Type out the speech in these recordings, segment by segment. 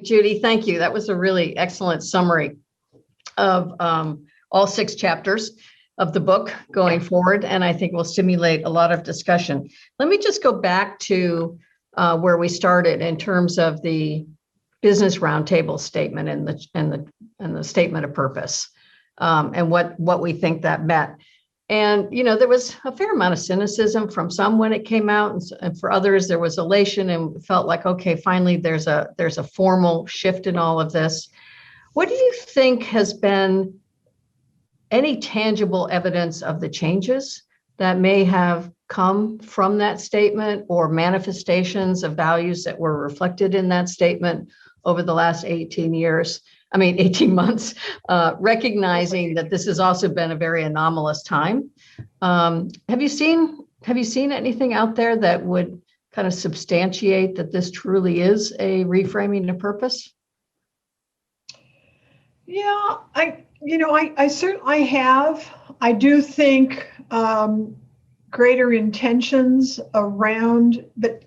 Judy. Thank you. That was a really excellent summary of all 6 chapters of the book going forward, and I think will stimulate a lot of discussion. Let me just go back to where we started in terms of the Business Roundtable statement and the statement of purpose, and what we think that meant. And there was a fair amount of cynicism from some when it came out, and for others there was elation and felt like, okay, finally there's a formal shift in all of this. What do you think has been any tangible evidence of the changes that may have come from that statement, or manifestations of values that were reflected in that statement over the last 18 months, recognizing that this has also been a very anomalous time? Have you seen anything out there that would kind of substantiate that this truly is a reframing of purpose? Yeah, I certainly have. I do think greater intentions around, but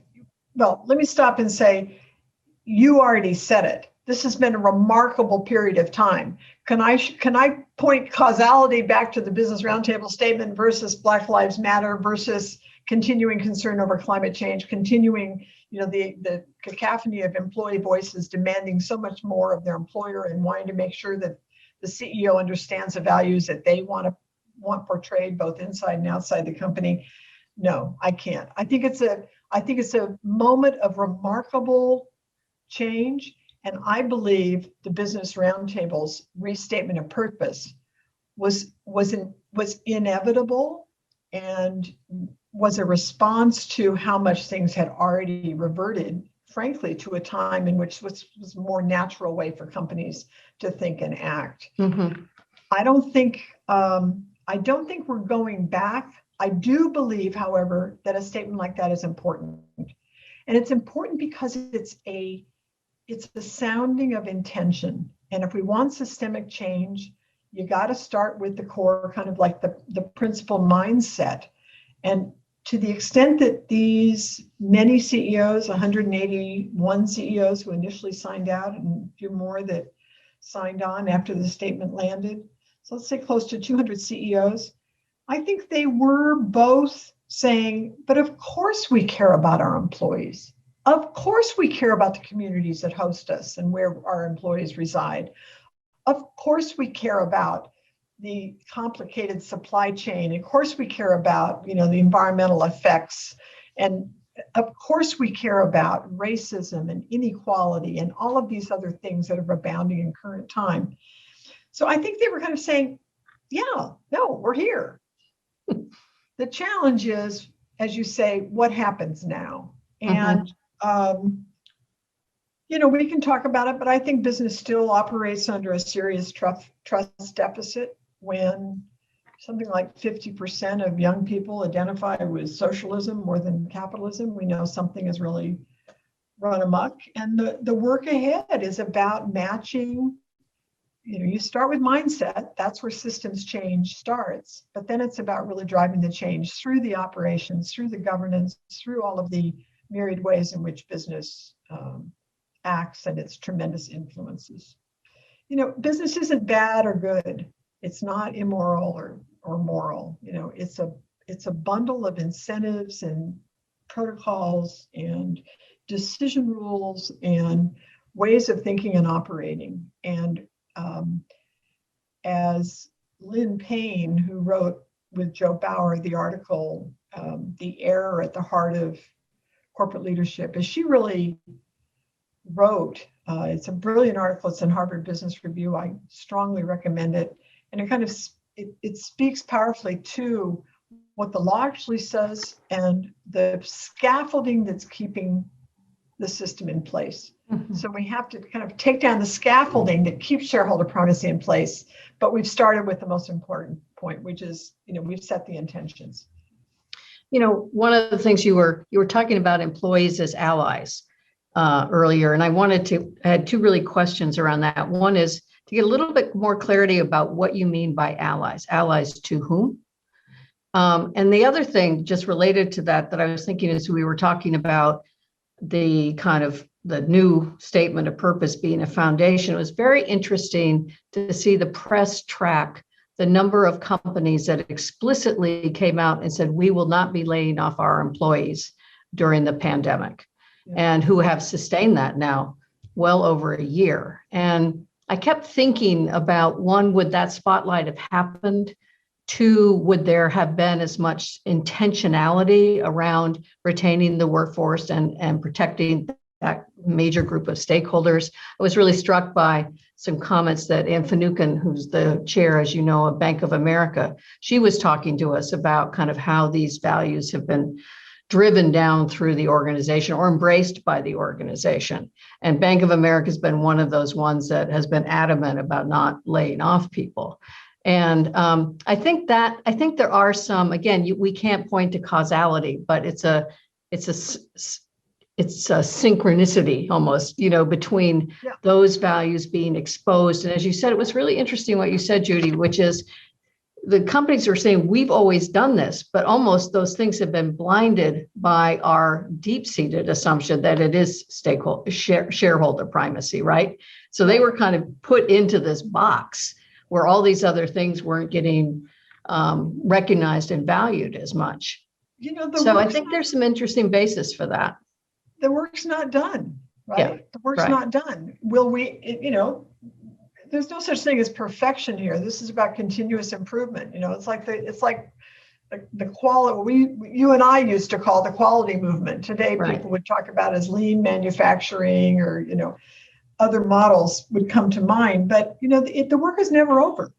well, let me stop and say, you already said it. This has been a remarkable period of time. Can I point causality back to the Business Roundtable statement versus Black Lives Matter versus continuing concern over climate change, continuing, the cacophony of employee voices demanding so much more of their employer and wanting to make sure that the CEO understands the values that they want portrayed both inside and outside the company? No, I can't. I think it's a moment of remarkable change. And I believe the Business Roundtable's restatement of purpose was inevitable and was a response to how much things had already reverted, frankly, to a time in which was a more natural way for companies to think and act. Mm-hmm. I don't think we're going back. I do believe, however, that a statement like that is important. And it's important because it's the sounding of intention. And if we want systemic change, you got to start with the core, kind of like the principal mindset. And to the extent that these many CEOs, 181 CEOs who initially signed out and a few more that signed on after the statement landed, so let's say close to 200 CEOs, I think they were both saying, but of course we care about our employees. Of course we care about the communities that host us and where our employees reside. Of course we care about the complicated supply chain. Of course we care about, the environmental effects. And of course we care about racism and inequality and all of these other things that are abounding in current time. So I think they were kind of saying, yeah, no, we're here. The challenge is, as you say, what happens now? And we can talk about it, but I think business still operates under a serious trust deficit when something like 50% of young people identify with socialism more than capitalism. We know something has really run amok. And the work ahead is about matching. You start with mindset. That's where systems change starts. But then it's about really driving the change through the operations, through the governance, through all of the myriad ways in which business acts and its tremendous influences. Business isn't bad or good. It's not immoral or moral. It's a bundle of incentives and protocols and decision rules and ways of thinking and operating. And as Lynn Payne, who wrote with Joe Bauer the article, The Error at the Heart of Corporate Leadership, as she really wrote, it's a brilliant article. It's in Harvard Business Review. I strongly recommend it. And it speaks powerfully to what the law actually says and the scaffolding that's keeping the system in place. Mm-hmm. So we have to kind of take down the scaffolding that keeps shareholder primacy in place. But we've started with the most important point, which is, we've set the intentions. One of the things you were talking about employees as allies earlier, and I had 2 really questions around that. One is to get a little bit more clarity about what you mean by allies. Allies to whom? And the other thing just related to that I was thinking as we were talking about the kind of the new statement of purpose being a foundation, it was very interesting to see the press track the number of companies that explicitly came out and said, we will not be laying off our employees during the pandemic, and who have sustained that now well over a year. And I kept thinking about, one, would that spotlight have happened? Two, would there have been as much intentionality around retaining the workforce and protecting that major group of stakeholders? I was really struck by some comments that Ann Finucane, who's the chair, as you know, of Bank of America, she was talking to us about kind of how these values have been driven down through the organization or embraced by the organization. And Bank of America has been one of those ones that has been adamant about not laying off people. And I think there are some, again, we can't point to causality, but it's a synchronicity almost, between those values being exposed. And as you said, it was really interesting what you said, Judy, which is the companies are saying, we've always done this, but almost those things have been blinded by our deep-seated assumption that it is shareholder primacy, right? So they were kind of put into this box where all these other things weren't getting recognized and valued as much. So I think there's some interesting basis for that. The work's not done, right? Yeah, the work's not done. Will we, there's no such thing as perfection here. This is about continuous improvement. It's like the quality you and I used to call the quality movement. Today, people would talk about as lean manufacturing, or other models would come to mind. But the work is never over.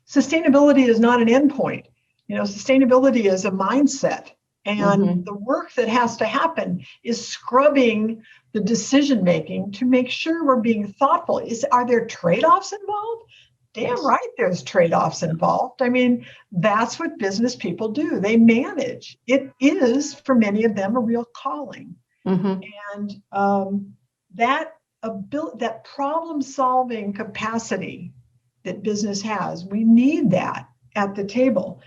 Sustainability is not an endpoint. Sustainability is a mindset. And the work that has to happen is scrubbing the decision making to make sure we're being thoughtful. Are there trade-offs involved? Damn right, there's trade-offs involved. I mean, that's what business people do. They manage. It is, for many of them, a real calling. And that problem-solving capacity that business has, we need that at the table.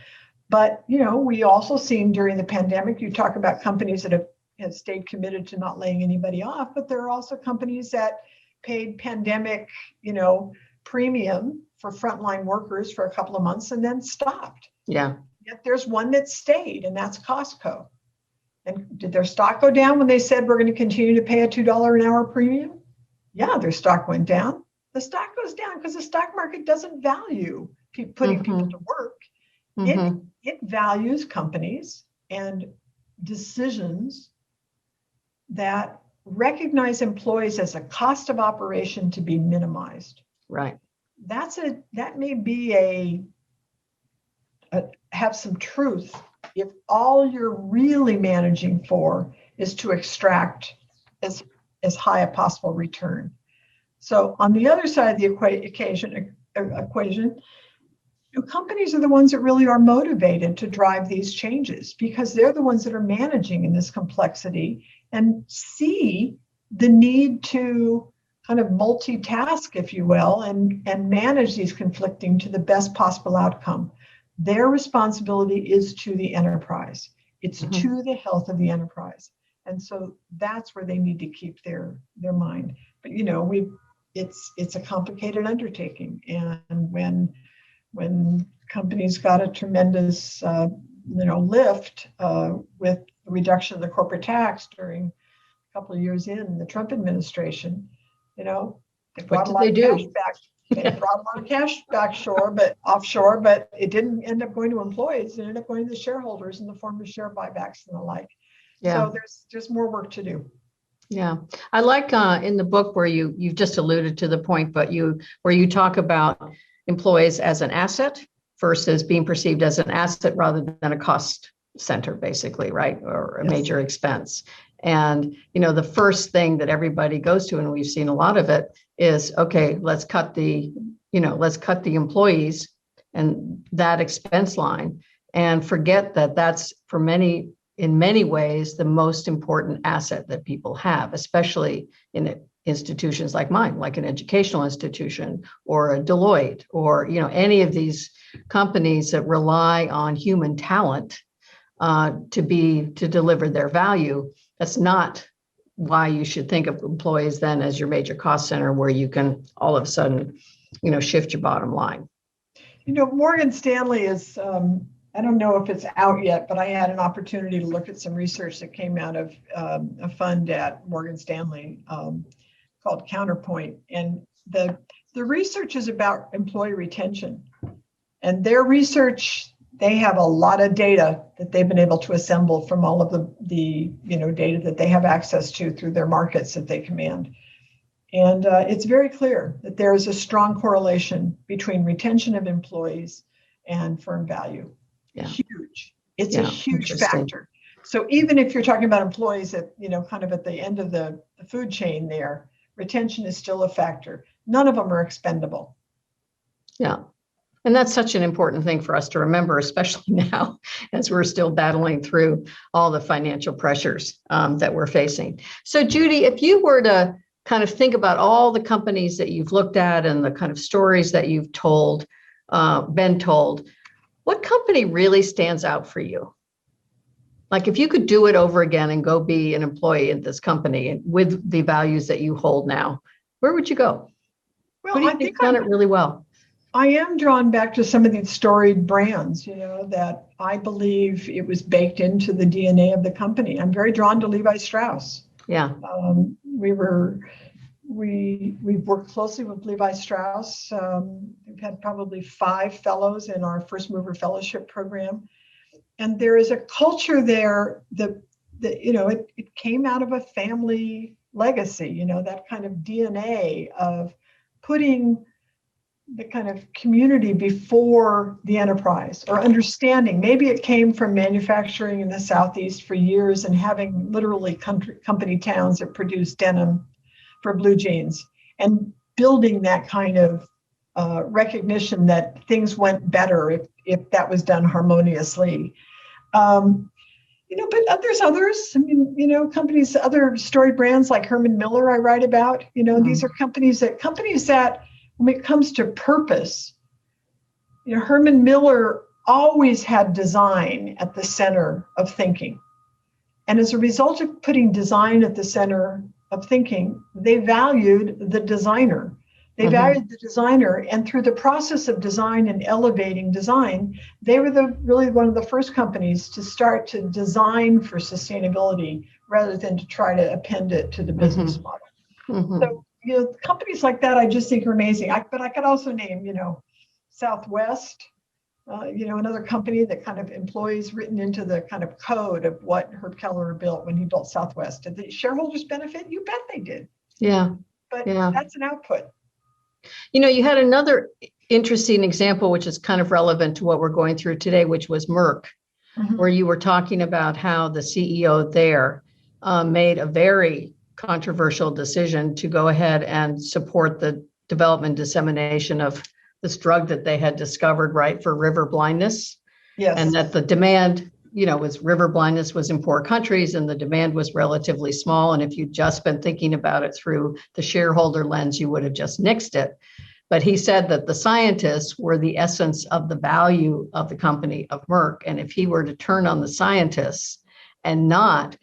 But, we also seen during the pandemic, you talk about companies that have stayed committed to not laying anybody off, but there are also companies that paid pandemic, premium for frontline workers for a couple of months and then stopped. Yeah. Yet there's one that stayed, and that's Costco. And did their stock go down when they said we're going to continue to pay a $2 an hour premium? Yeah, their stock went down. The stock goes down because the stock market doesn't value putting people to work. It values companies and decisions that recognize employees as a cost of operation to be minimized. Right. That may be have some truth if all you're really managing for is to extract as high a possible return. So on the other side of the equation, companies are the ones that really are motivated to drive these changes because they're the ones that are managing in this complexity and see the need to kind of multitask, if you will, and manage these conflicting to the best possible outcome. Their responsibility is to the enterprise. It's to the health of the enterprise. And so that's where they need to keep their mind. But it's a complicated undertaking. And when companies got a tremendous lift with the reduction of the corporate tax during a couple of years in the Trump administration, they brought a lot of cash back. They brought a lot of cash back offshore, but it didn't end up going to employees. It ended up going to the shareholders in the form of share buybacks and the like. Yeah. So there's more work to do. Yeah, I like in the book where you've just alluded to the point, but where you talk about employees as an asset versus being perceived as an asset rather than a cost center, basically, right? Or a major expense. And, the first thing that everybody goes to, and we've seen a lot of it, is, okay, let's cut the employees and that expense line and forget that that's in many ways, the most important asset that people have, especially in institutions like mine, like an educational institution or a Deloitte or, any of these companies that rely on human talent to deliver their value. That's not why you should think of employees then as your major cost center, where you can all of a sudden, shift your bottom line. Morgan Stanley is, I don't know if it's out yet, but I had an opportunity to look at some research that came out of a fund at Morgan Stanley called Counterpoint. And the research is about employee retention. And their research, they have a lot of data that they've been able to assemble from all of the data that they have access to through their markets that they command. And it's very clear that there is a strong correlation between retention of employees and firm value. Yeah. Huge. It's a huge factor. So even if you're talking about employees at, kind of at the end of the food chain there, retention is still a factor. None of them are expendable. Yeah. And that's such an important thing for us to remember, especially now as we're still battling through all the financial pressures that we're facing. So Judy, if you were to kind of think about all the companies that you've looked at and the kind of stories that you've been told, what company really stands out for you? Like if you could do it over again and go be an employee at this company with the values that you hold now, where would you go? Well, I think done it really well. I am drawn back to some of these storied brands, that I believe it was baked into the DNA of the company. I'm very drawn to Levi Strauss. Yeah. We've worked closely with Levi Strauss. We've had probably 5 fellows in our First Mover Fellowship program. And there is a culture there that it came out of a family legacy, that kind of DNA of putting the kind of community before the enterprise, or understanding. Maybe it came from manufacturing in the Southeast for years and having literally company towns that produce denim for blue jeans, and building that kind of recognition that things went better if that was done harmoniously. But there's others. I mean, companies, other storied brands like Herman Miller I write about. These are companies that when it comes to purpose, Herman Miller always had design at the center of thinking. And as a result of putting design at the center of thinking, they valued the designer. They valued the designer, and through the process of design and elevating design, they were really one of the first companies to start to design for sustainability rather than to try to append it to the business model. So, companies like that I just think are amazing. But I could also name, Southwest, another company that kind of employees written into the kind of code of what Herb Keller built when he built Southwest. Did the shareholders benefit? You bet they did. Yeah. But that's an output. You had another interesting example, which is kind of relevant to what we're going through today, which was Merck, where you were talking about how the CEO there made a very controversial decision to go ahead and support the development dissemination of this drug that they had discovered, right, for river blindness. Yes. And that the demand, was river blindness was in poor countries and the demand was relatively small. And if you'd just been thinking about it through the shareholder lens, you would have just nixed it. But he said that the scientists were the essence of the value of the company of Merck. And if he were to turn on the scientists and not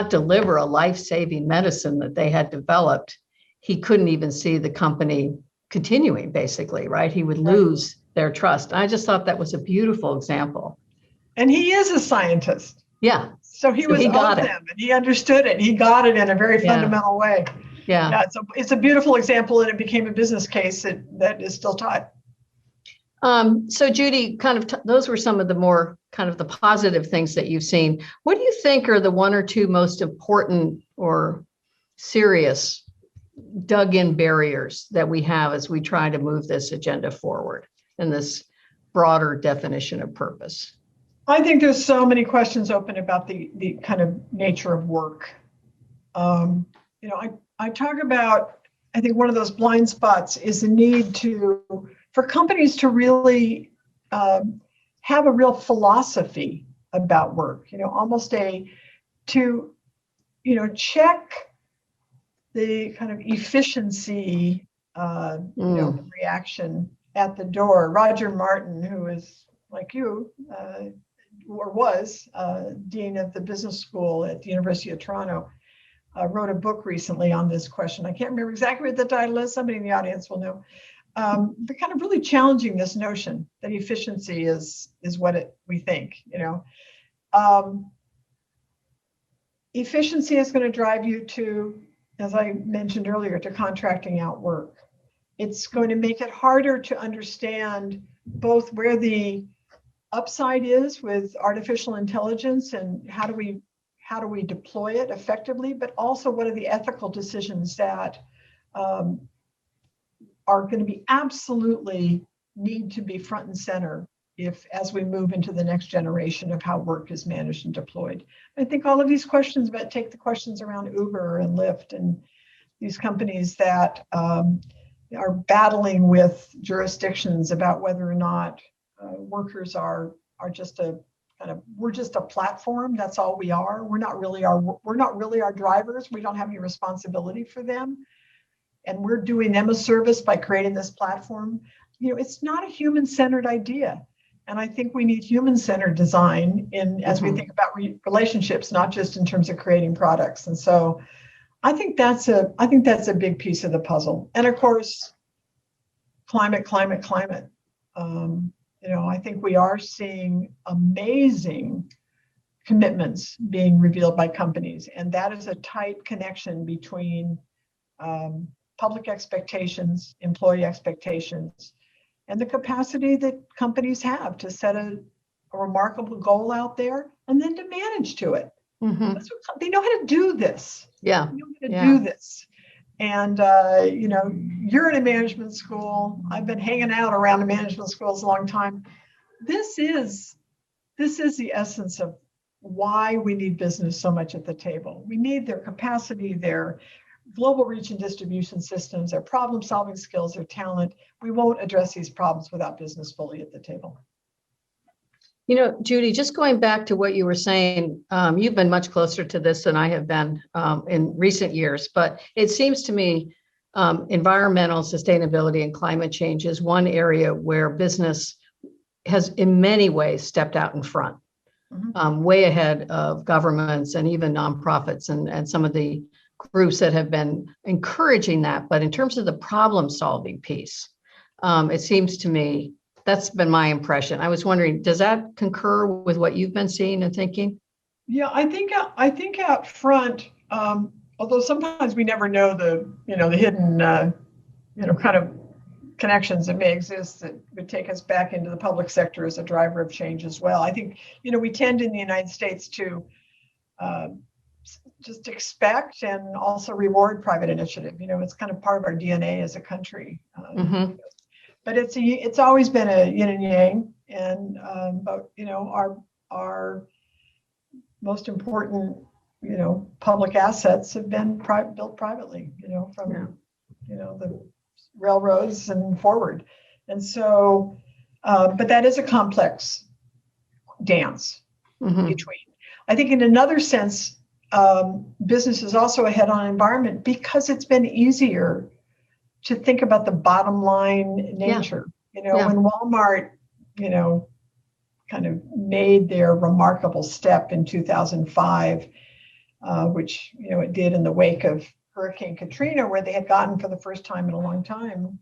deliver a life-saving medicine that they had developed, he couldn't even see the company continuing, basically, right? He would lose their trust. I just thought that was a beautiful example. And he is a scientist. Yeah. So he was of them, and he understood it. He got it in a very fundamental way. Yeah. It's a beautiful example, and it became a business case that is still taught. So Judy, those were some of the more kind of the positive things that you've seen. What do you think are the 1 or 2 most important or serious dug-in barriers that we have as we try to move this agenda forward in this broader definition of purpose? I think there's so many questions open about the kind of nature of work. I talk about, I think one of those blind spots is the need for companies to really have a real philosophy about work, almost to check the kind of efficiency, reaction at the door. Roger Martin, who is like you, or was dean of the business school at the University of Toronto, wrote a book recently on this question. I can't remember exactly what the title is. Somebody in the audience will know. But kind of really challenging this notion that efficiency is what we think. Efficiency is going to drive you to, as I mentioned earlier, to contracting out work. It's going to make it harder to understand both where the upside is with artificial intelligence and how do we deploy it effectively, but also what are the ethical decisions that are going to be absolutely need to be front and center as we move into the next generation of how work is managed and deployed. I think all of these questions, but take the questions around Uber and Lyft and these companies that are battling with jurisdictions about whether or not workers are just we're just a platform. That's all we are. We're not really our drivers. We don't have any responsibility for them. And we're doing them a service by creating this platform. It's not a human-centered idea. And I think we need human-centered design as we think about relationships, not just in terms of creating products. And so I think that's a big piece of the puzzle. And of course, climate. I think we are seeing amazing commitments being revealed by companies. And that is a tight connection between public expectations, employee expectations, and the capacity that companies have to set a remarkable goal out there and then to manage to it. They know how to do this. Yeah. They know how to do this. And, you're in a management school. I've been hanging out around the management schools a long time. This is the essence of why we need business so much at the table. We need their capacity, their global reach and distribution systems, their problem-solving skills, their talent. We won't address these problems without business fully at the table. Judy, just going back to what you were saying, you've been much closer to this than I have been in recent years, but it seems to me environmental sustainability and climate change is one area where business has in many ways stepped out in front, way ahead of governments and even nonprofits and some of the groups that have been encouraging that. But in terms of the problem solving piece, it seems to me that's been my impression. I was wondering, does that concur with what you've been seeing and thinking? Yeah, I think out front, although sometimes we never know the hidden kind of connections that may exist that would take us back into the public sector as a driver of change as well. I think we tend in the United States to just expect and also reward private initiative. It's kind of part of our DNA as a country. But it's always been a yin and yang, and but our most important public assets have been built privately. From the railroads and forward, and so but that is a complex dance between. I think in another sense, business is also ahead on environment because it's been easier to think about the bottom line nature. When Walmart, kind of made their remarkable step in 2005, which, it did in the wake of Hurricane Katrina, where they had gotten for the first time in a long time,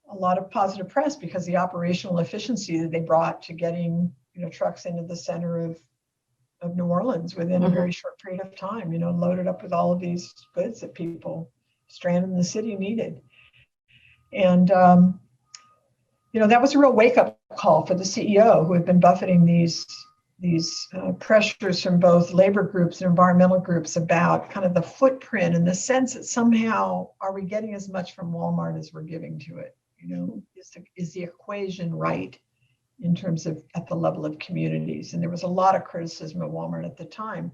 a lot of positive press because the operational efficiency that they brought to getting, trucks into the center of New Orleans within a very short period of time, loaded up with all of these goods that people stranded in the city needed. And, that was a real wake-up call for the CEO, who had been buffeting these pressures from both labor groups and environmental groups about kind of the footprint and the sense that somehow are we getting as much from Walmart as we're giving to it? Is the equation right in terms of at the level of communities? And there was a lot of criticism of Walmart at the time,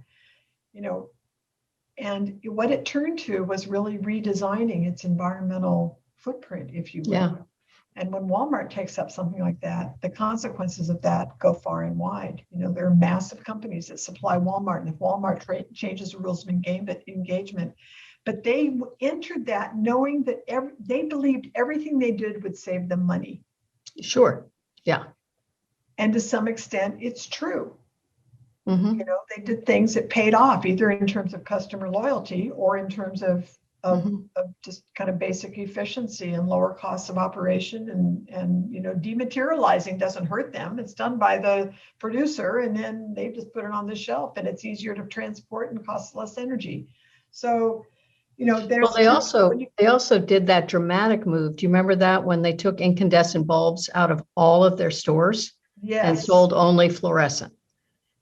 and what it turned to was really redesigning its environmental footprint, if you will. Yeah. And when Walmart takes up something like that, the consequences of that go far and wide. There are massive companies that supply Walmart, and if Walmart changes the rules of engagement, but they entered that knowing that they believed everything they did would save them money. Sure. Yeah. And to some extent, it's true. Mm-hmm. They did things that paid off, either in terms of customer loyalty or in terms of Mm-hmm. just kind of basic efficiency and lower costs of operation. And dematerializing doesn't hurt them. It's done by the producer, and then they just put it on the shelf, and it's easier to transport and costs less energy. So, there's well, they also did that dramatic move. Do you remember that, when they took incandescent bulbs out of all of their stores and yes, sold only fluorescent?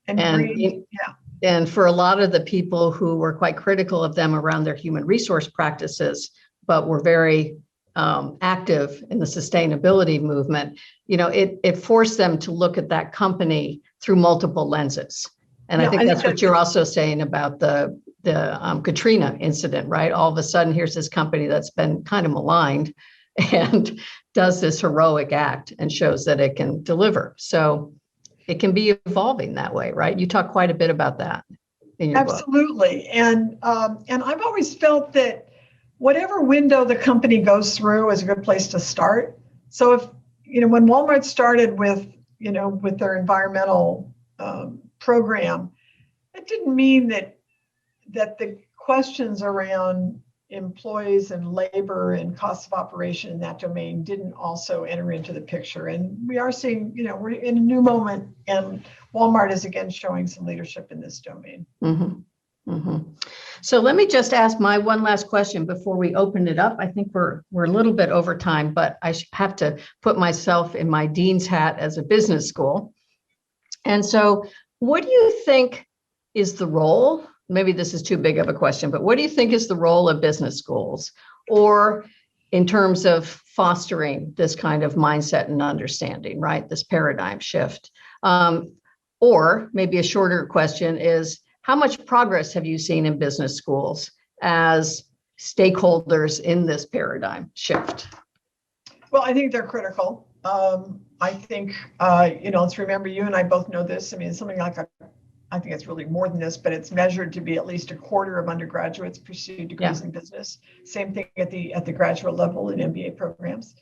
and green, yeah. And for a lot of the people who were quite critical of them around their human resource practices, but were very active in the sustainability movement, it forced them to look at that company through multiple lenses. And I think that's what you're also saying about the Katrina incident, right? All of a sudden, here's this company that's been kind of maligned and does this heroic act and shows that it can deliver. So it can be evolving that way, right? You talk quite a bit about that in your book. Absolutely. And I've always felt that whatever window the company goes through is a good place to start. So if, when Walmart started with their environmental program, it didn't mean that the questions around employees and labor and costs of operation in that domain didn't also enter into the picture. And we are seeing, we're in a new moment, and Walmart is again showing some leadership in this domain. Mm-hmm. Mm-hmm. So let me just ask my one last question before we open it up. I think we're a little bit over time, but I have to put myself in my dean's hat as a business school. And so what do you think is the role? Maybe this is too big of a question, but what do you think is the role of business schools, or in terms of fostering this kind of mindset and understanding, right? This paradigm shift. Or maybe a shorter question is, how much progress have you seen in business schools as stakeholders in this paradigm shift? Well, I think they're critical. I think, let's remember, you and I both know this. I mean, something like I think it's really more than this, but it's measured to be at least a quarter of undergraduates pursue degrees in business. Same thing at the graduate level in MBA programs.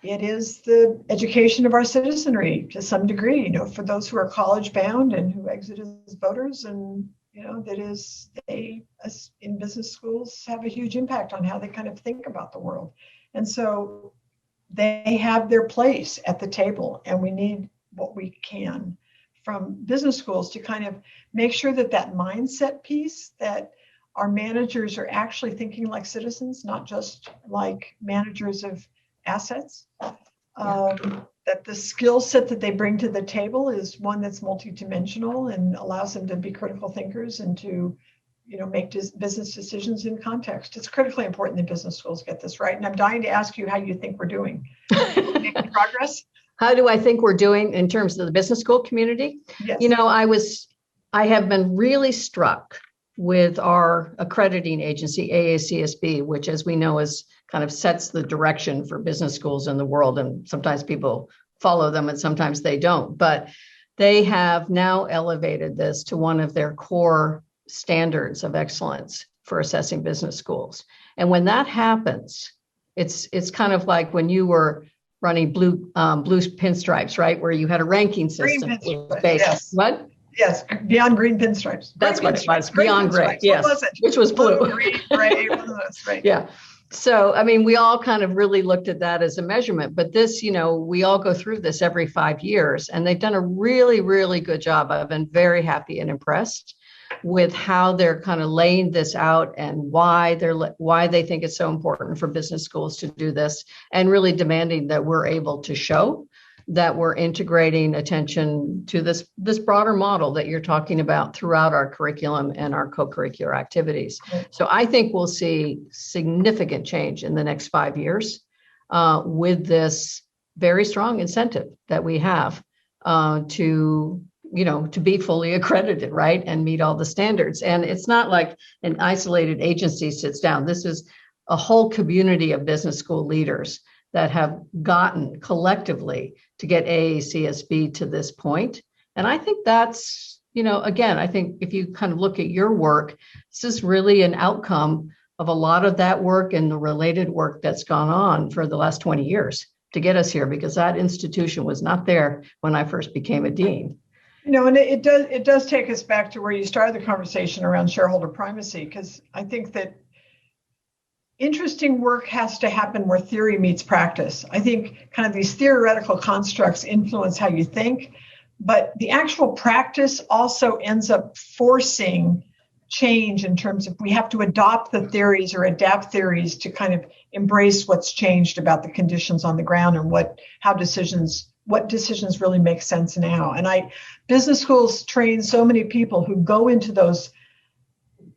It is the education of our citizenry to some degree, for those who are college bound and who exit as voters, and that is, they in business schools have a huge impact on how they kind of think about the world. And so they have their place at the table, and we need what we can from business schools to kind of make sure that mindset piece, that our managers are actually thinking like citizens, not just like managers of assets. That the skill set that they bring to the table is one that's multidimensional and allows them to be critical thinkers and to, make business decisions in context. It's critically important that business schools get this right. And I'm dying to ask you how you think we're doing. Making progress? How do I think we're doing in terms of the business school community? Yes. I have been really struck with our accrediting agency, AACSB, which, as we know, is kind of sets the direction for business schools in the world. And sometimes people follow them and sometimes they don't. But they have now elevated this to one of their core standards of excellence for assessing business schools. And when that happens, it's kind of like when you were running blue pinstripes, right? Where you had a ranking system. Green pinstripes, yes. What? Yes, beyond green pinstripes. That's what it was, beyond gray, yes. What was it? Which was blue. Green, gray, one of those, right? Yeah. So, I mean, we all kind of really looked at that as a measurement, but this, we all go through this every 5 years, and they've done a really, really good job. I've been very happy and impressed with how they're kind of laying this out and why they think it's so important for business schools to do this, and really demanding that we're able to show that we're integrating attention to this broader model that you're talking about throughout our curriculum and our co-curricular activities. So I think we'll see significant change in the next 5 years with this very strong incentive that we have to be fully accredited, right, and meet all the standards. And it's not like an isolated agency sits down. This is a whole community of business school leaders that have gotten collectively to get AACSB to this point. And I think that's, again, I think if you kind of look at your work, this is really an outcome of a lot of that work and the related work that's gone on for the last 20 years to get us here, because that institution was not there when I first became a dean. And it does take us back to where you started the conversation around shareholder primacy, because I think that interesting work has to happen where theory meets practice. I think kind of these theoretical constructs influence how you think, but the actual practice also ends up forcing change in terms of we have to adopt the theories or adapt theories to kind of embrace what's changed about the conditions on the ground and what decisions really make sense now. And business schools train so many people who go into those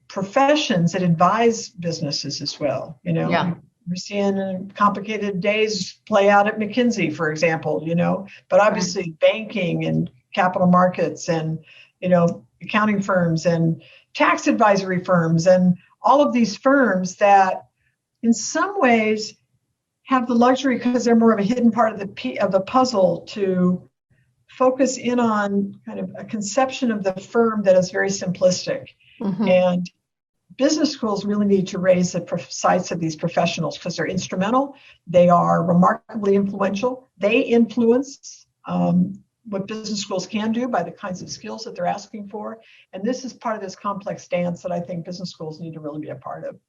professions that advise businesses as well. Yeah. We're seeing complicated days play out at McKinsey, for example, but obviously banking and capital markets and, accounting firms and tax advisory firms and all of these firms that in some ways have the luxury, because they're more of a hidden part of the puzzle, to focus in on kind of a conception of the firm that is very simplistic. Mm-hmm. And business schools really need to raise the sights of these professionals because they're instrumental. They are remarkably influential. They influence what business schools can do by the kinds of skills that they're asking for. And this is part of this complex dance that I think business schools need to really be a part of.